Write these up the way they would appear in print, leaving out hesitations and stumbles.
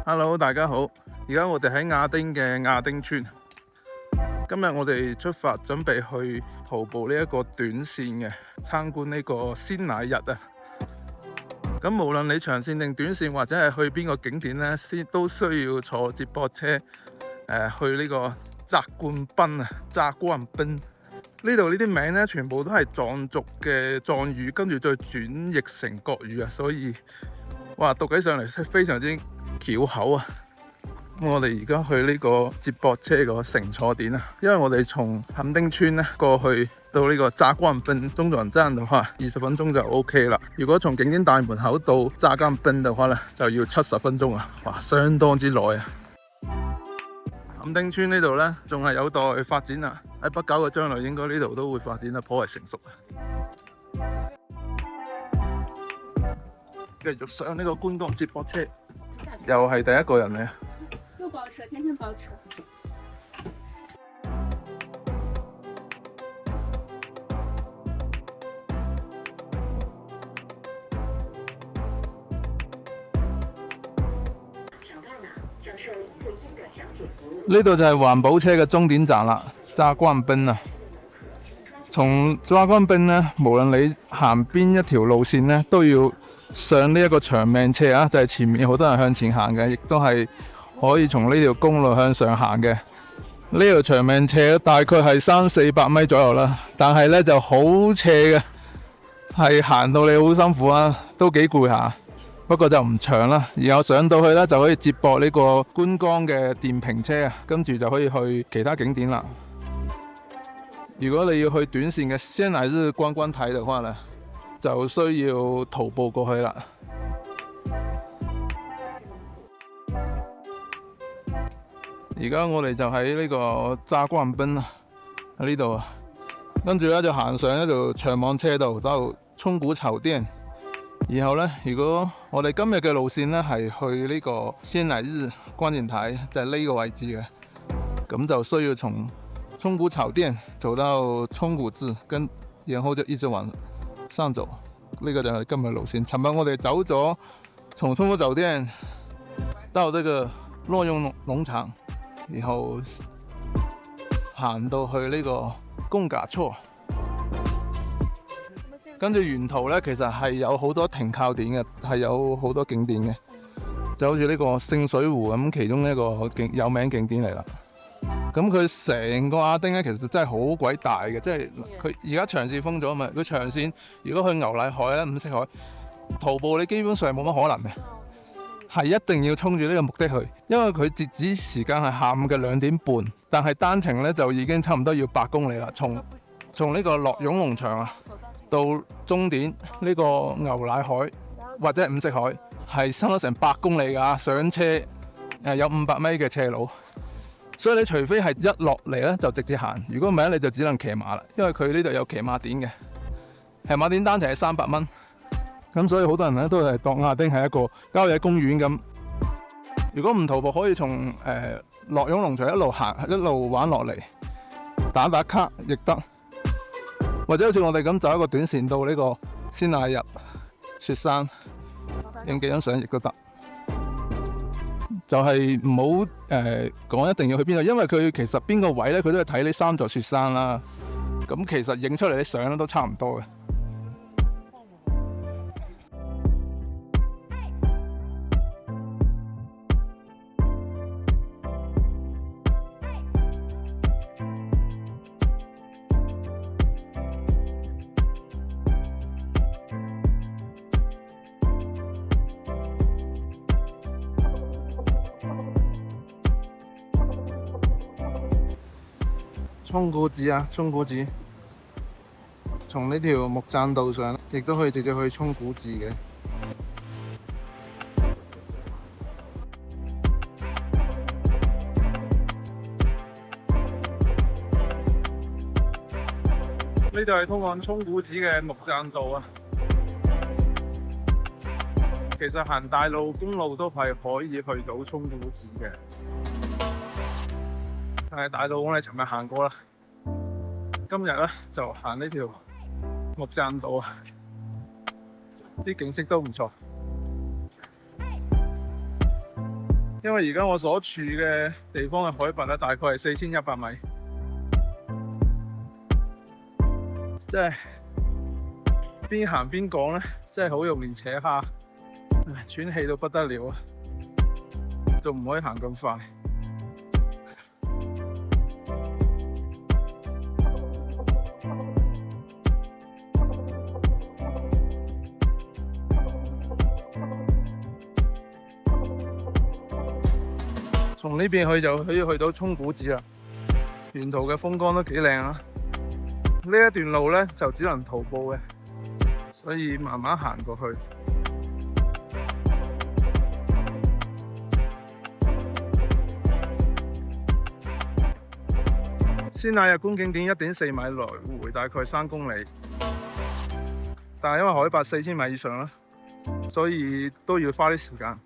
Hello， 大家好。而家我哋喺亞丁嘅亞丁村。今日我哋出發，準備去徒步呢一個短線嘅參觀呢個鮮奶日啊。咁無論你長線定短線，或者係去邊個景點呢，都需要坐接駁車去呢個扎冠賓啊。扎冠賓呢度呢啲名呢，全部都係藏族嘅藏語，跟住再轉譯成國語啊，所以哇讀起上嚟非常之翹口啊！我哋而家去呢個接駁車個乘坐點啊，因為我哋從墾丁村咧過去到呢個扎冠賓中轉站嘅話，20分鐘就 OK 啦。如果從景點大門口到扎冠賓嘅話咧，就要70分鐘啊，哇，相當之耐啊！墾丁村呢度咧，仲係有待發展啊，喺不久嘅將來應該呢度都會發展得頗為成熟啊。繼續上呢個觀光接駁車，又係第一個人嚟啊！又包車，天天包車。呢度就係環保車嘅終點站啦，扎冠賓啊！從扎冠賓呢，無論你行邊一條路線呢，都要上呢一個長命車啊！就係前面好多人向前行嘅，亦都係可以從呢條公路向上行嘅。呢條長命斜大概係300-400米左右啦，但係呢就好斜嘅，係行到你好辛苦啊，都幾攰下。不過就唔長啦，然後上到去呢，就可以接駁呢個觀光嘅電瓶車啊，跟住就可以去其他景點啦。如果你要去短線嘅鮮奶日觀光台嘅話呢，就需要徒步過去啦。而家我哋就喺呢個扎冠賓啊，喺呢度啊，跟住咧就行上一條長網車道到沖古巢店。然後呢，如果我哋今日嘅路線呢係去呢個鮮奶日觀景台，就係呢個位置嘅，咁就需要從沖古巢店走到沖古寺，然後就一直往上走。呢個就係今日路線。尋日我哋走咗從沖古酒店到這個洛雍農場，然後行到去呢個公家厝，跟住沿途呢，其實係有好多停靠點嘅，係有好多景點嘅，就好似呢個聖水湖咁，其中一個有名景點嚟啦。咁佢成個亞丁咧，其實真係好鬼大嘅，即係佢而家長線封咗啊嘛。佢長線如果去牛奶海咧、五色海徒步，你基本上冇乜可能嘅，係一定要衝住呢個目的去，因為佢截止時間係下午嘅2點半，但係單程咧就已經差唔多要8公里啦。從呢個洛雍農場啊到終點呢個牛奶海或者五色海係差咗成8公里㗎，上車有500米嘅斜路。所以你除非係一落嚟咧就直接行，如果唔係你就只能騎馬啦，因為佢呢度有騎馬點嘅，騎馬點單程係300蚊，咁所以好多人咧都係當亞丁係一個郊野公園咁。如果唔徒步，可以從洛雍農場一路行一路玩落嚟，打卡亦得，或者好似我哋咁走一個短線到呢個鮮奶日雪山影幾張相亦都得。就係唔好講一定要去邊度，因為佢其實邊個位咧，佢都係睇呢3座雪山啦。咁其實影出嚟啲相咧都差唔多嘅。沖古寺啊，沖古寺，從呢條木棧道上，亦都可以直接去沖古寺嘅。呢度係通往沖古寺嘅木棧道啊。其實行大路公路都係可以去到沖古寺嘅。但係大路我哋尋日行過啦，今日咧就行呢條木棧道啊，啲景色都唔錯。因為而家我所處嘅地方嘅海拔咧，大概係4100米，即係邊行邊講咧，真係好容易扯蝦，喘氣到不得了啊！仲唔可以行咁快。從呢邊去就可以去到沖古寺啦，沿途嘅風光都幾靚啊！呢一段路呢，就只能徒步嘅，所以慢慢行過去。仙乃日觀景點1.4米來回，大概3公里，但係因為海拔4000米以上啦，所以都要花啲時間。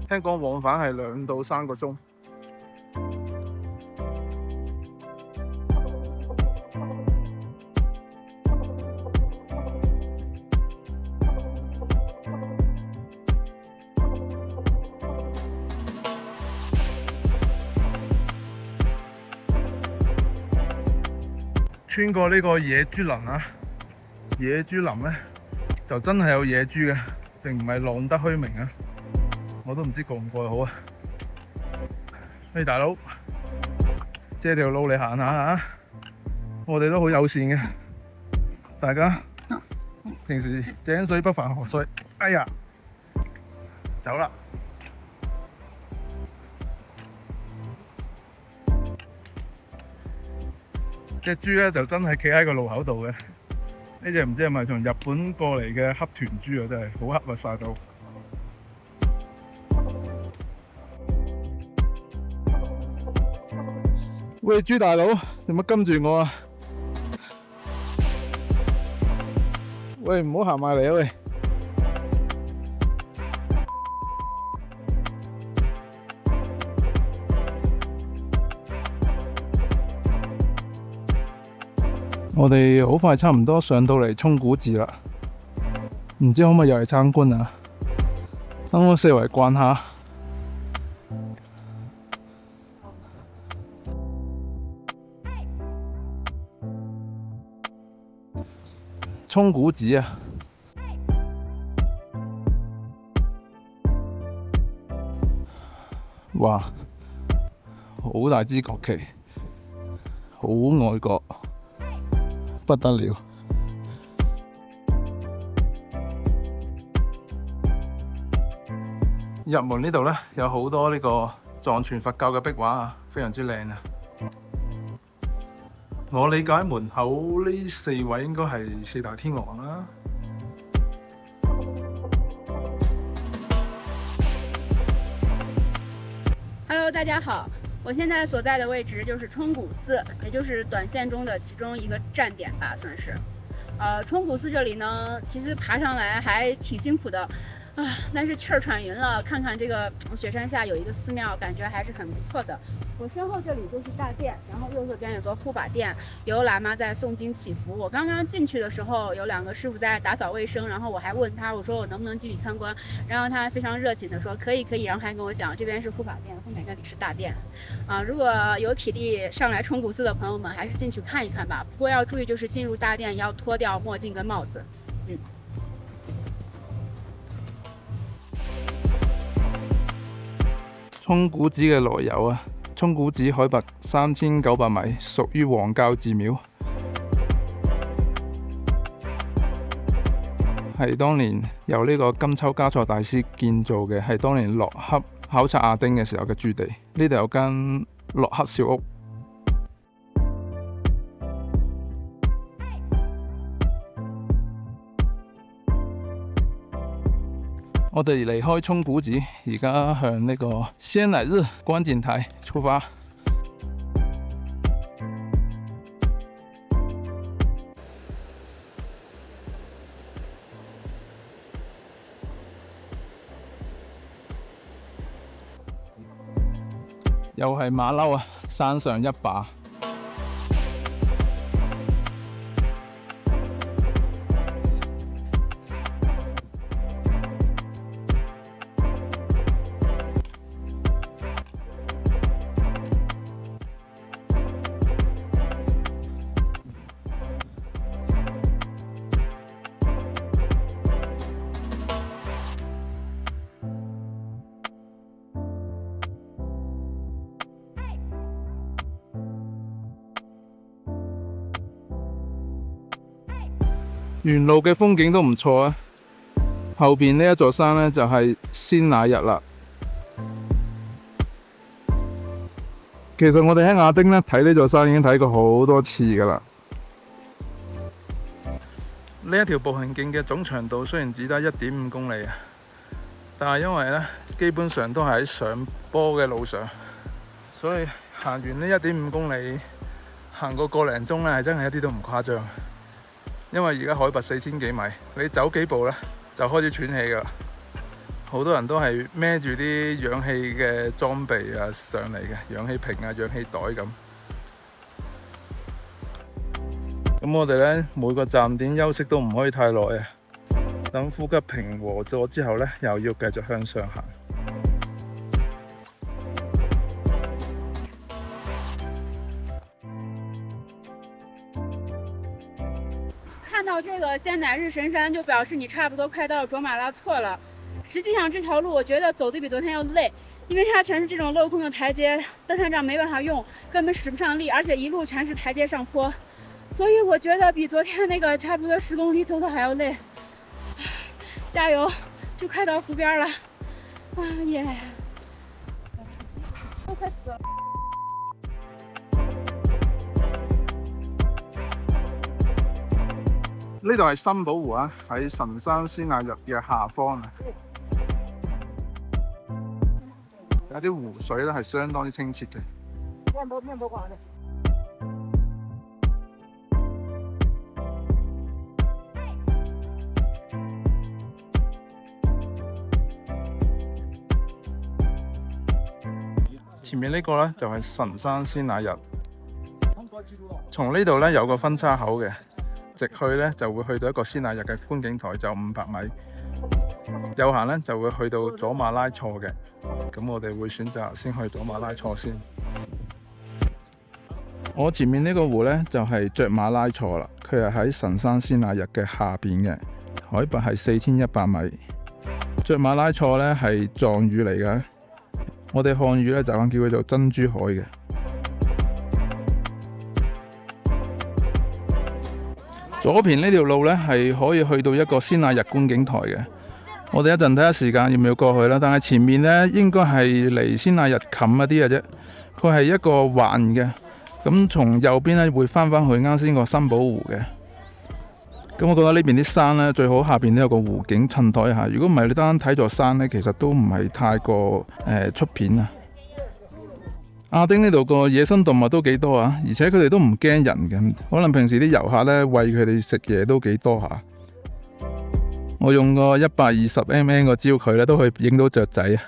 聽講往返係2到3個鐘。穿過呢個野豬林啊，野豬林呢，就真係有野豬嘅，並唔係浪得虛名啊！我都唔知過唔過得好啊！喂，大佬，借條路嚟行下嚇，我哋都好友善嘅，大家平時井水不犯河水。哎呀，走啦！隻豬咧就真係企喺個路口度嘅，呢隻唔知係咪從日本過嚟嘅黑豚豬啊，真係好黑啊，曬到。喂，豬大佬，做乜跟住我啊？喂，唔好行埋嚟啊！喂，我哋好快差唔多上到嚟沖古寺啦，唔知可唔可以入嚟參觀啊？等我四圍逛下。沖古寺啊！哇，好大支國旗，好愛國，不得了！入門呢度呢，有好多呢個藏傳佛教嘅壁畫啊，非常之靚啊！我理解門口呢4位應該係4大天王啦。Hello， 大家好，我现在所在的位置就是冲古寺，也就是短线中的其中一个站点吧，算是。冲古寺这里呢，其实爬上来还挺辛苦的。但是气儿喘匀了，看看这个雪山下有一个寺庙，感觉还是很不错的。我身后这里就是大殿，然后右侧边有个护法殿，有喇嘛在诵经祈福。我刚刚进去的时候，有2个师傅在打扫卫生，然后我还问他，我说我能不能进去参观，然后他非常热情的说可以可以，然后还跟我讲这边是护法殿，后面那里是大殿。如果有体力上来冲古寺的朋友们，还是进去看一看吧。不过要注意，就是进入大殿要脱掉墨镜跟帽子。沖古寺嘅來由啊，沖古寺海拔3900米，屬於黃教寺廟，係當年由呢個金秋嘉措大師建造嘅，係當年洛克考察亞丁嘅時候嘅駐地。呢度有間洛克小屋。我哋離開沖古寺，而家向呢個仙乃日觀景台出發。又係馬騮啊，山上一把。沿路嘅風景都唔錯啊。後邊呢一座山呢，就係鮮乃日啦。其實我哋喺亞丁咧睇呢座山已經睇過好多次噶啦。呢一條步行徑嘅總長度雖然只得1.5公里啊，但係因為咧基本上都係喺上坡嘅路上，所以行完呢1.5公里，行個個零鐘咧係真係一啲都唔誇張。因為而家海拔4000幾米，你走幾步咧就開始喘氣噶啦。好多人都係孭住啲氧氣嘅裝備啊上嚟嘅，氧氣瓶啊、氧氣袋咁。咁我哋呢，每個站點休息都唔可以太耐啊，等呼吸平和咗之後呢，又要繼續向上行。看到這個仙乃日神山，就表示你差不多快到卓瑪拉措了。實際上這條路我覺得走得比昨天要累，因為它全是這種鏤空的台階，登山杖沒辦法用，根本使不上力，而且一路全是台階上坡，所以我覺得比昨天那個差不多10公里走得還要累。加油，就快到湖邊了，啊耶！我快死了。呢度係新寶湖啊，喺神山鮮乃日嘅下方啊。有啲湖水咧係相當之清澈嘅。面部廣嘅。前面呢個呢，就係神山鮮乃日。從呢度呢，有個分叉口嘅，直去呢就會去到一個鮮乃日嘅觀景台，就500米。右行呢就會去到佐馬拉措嘅，咁我哋會選擇先去佐馬拉措先。我前面呢個湖呢，就係卓馬拉措啦，佢係喺神山鮮乃日嘅下邊嘅，海拔係4100米。卓馬拉措呢係藏語嚟嘅，我哋漢語呢就咁叫佢做珍珠海嘅。左邊呢條路呢，係可以去到一個鮮乃日觀景台嘅。我哋一陣睇下時間要唔要過去啦。但係前面呢，應該係離鮮乃日近一啲嘅啫。佢係一個環嘅，咁從右邊呢會翻返去啱先個新寶湖嘅。咁我覺得呢邊啲山呢，最好下邊都有個湖景襯托一下。如果唔係你單睇座山呢，其實都唔係太過出片啊。亞丁呢度個野生動物都幾多啊，而且佢哋都唔驚人嘅，可能平時啲遊客呢，餵佢哋食嘢都幾多下。我用個120mm 個焦距咧，都可以影到雀仔啊！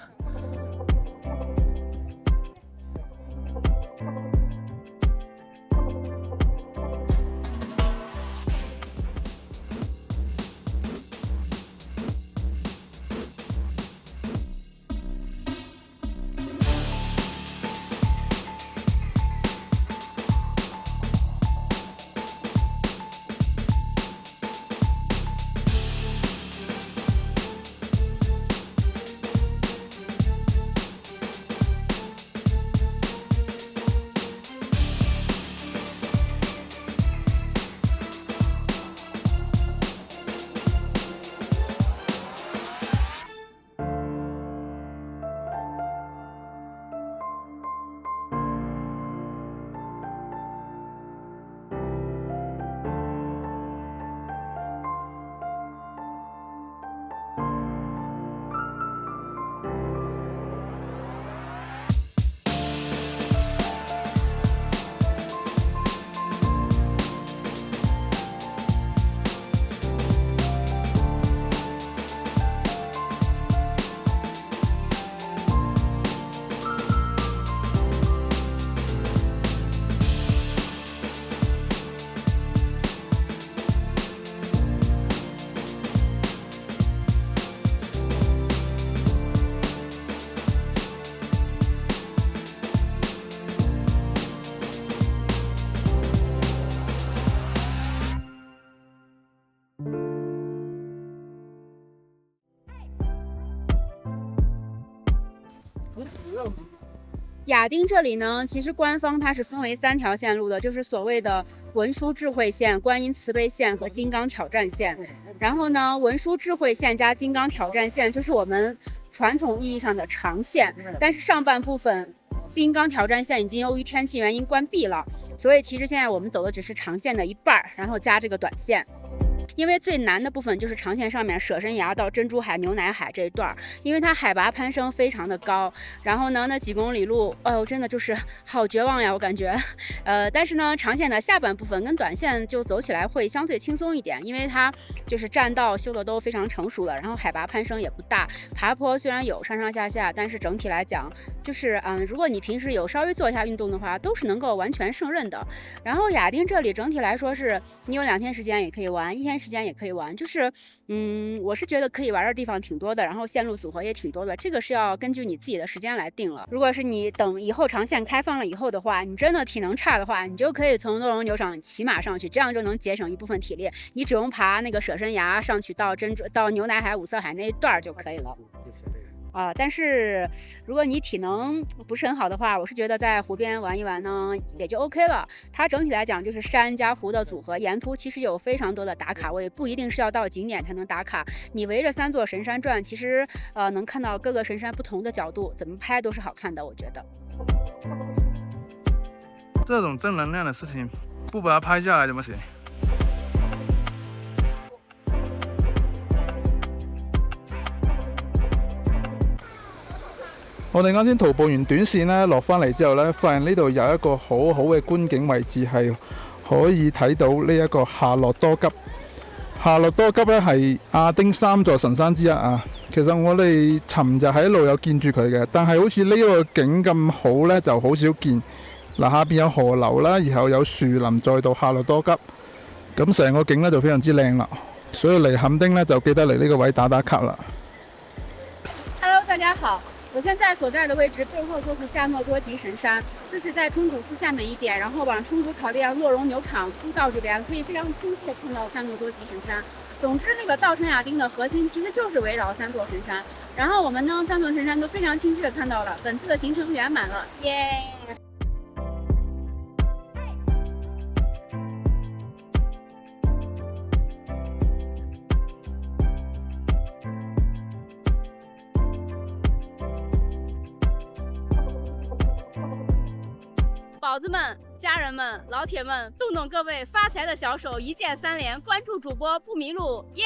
亚丁这里呢，其实官方它是分为3条线路的，就是所谓的文殊智慧线、观音慈悲线和金刚挑战线。然后呢，文殊智慧线加金刚挑战线就是我们传统意义上的长线，但是上半部分金刚挑战线已经由于天气原因关闭了，所以其实现在我们走的只是长线的一半，然后加这个短线。因为最难的部分就是长线上面舍身崖到珍珠海、牛奶海这一段，因为它海拔攀升非常的高，然后呢，那几公里路，哦，真的就是好绝望呀，我感觉。但是呢，长线的下半部分跟短线就走起来会相对轻松一点，因为它就是栈道修的都非常成熟了，然后海拔攀升也不大，爬坡虽然有上上下下，但是整体来讲就是如果你平时有稍微做一下运动的话，都是能够完全胜任的。然后亚丁这里整体来说是你有2天时间也可以玩，1天时间也可以玩，就是我是觉得可以玩的地方挺多的，然后线路组合也挺多的，这个是要根据你自己的时间来定了。如果是你等以后长线开放了以后的话，你真的体能差的话，你就可以从诺龙牛场骑马上去，这样就能节省一部分体力，你只用爬那个舍身崖上去到牛奶海、五色海那一段就可以了。但是如果你体能不是很好的话，我是觉得在湖边玩一玩呢也就 OK 了。它整体来讲就是山加湖的组合，沿途其实有非常多的打卡位，不一定是要到景点才能打卡。你围着3座神山转，其实能看到各个神山不同的角度，怎么拍都是好看的，我觉得。这种正能量的事情，不把它拍下来怎么行？我哋啱先徒步完短線咧，落翻嚟之後咧，發現呢度有一個好好嘅觀景位置，係可以睇到呢一個夏洛多吉。夏洛多吉咧係亞丁3座神山之一啊。其實我哋尋日喺一路有見住佢嘅，但係好似呢個景咁好咧，就好少見。嗱，下邊有河流啦，然後有樹林，再到夏洛多吉，咁成個景咧就非常之靚啦。所以嚟墾丁咧就記得嚟呢個位打卡啦。Hello， 大家好。我现在所在的位置背后就是夏诺多吉神山，就是在冲古寺下面一点，然后往冲古草甸洛荣牛场步道这边，可以非常清晰的看到夏诺多吉神山。总之，那个稻城亚丁的核心其实就是围绕3座神山，然后我们呢3座神山都非常清晰的看到了。本次的行程圆满了，耶！宝子们、家人们、老铁们，动动各位发财的小手，一键3连，关注主播不迷路，耶！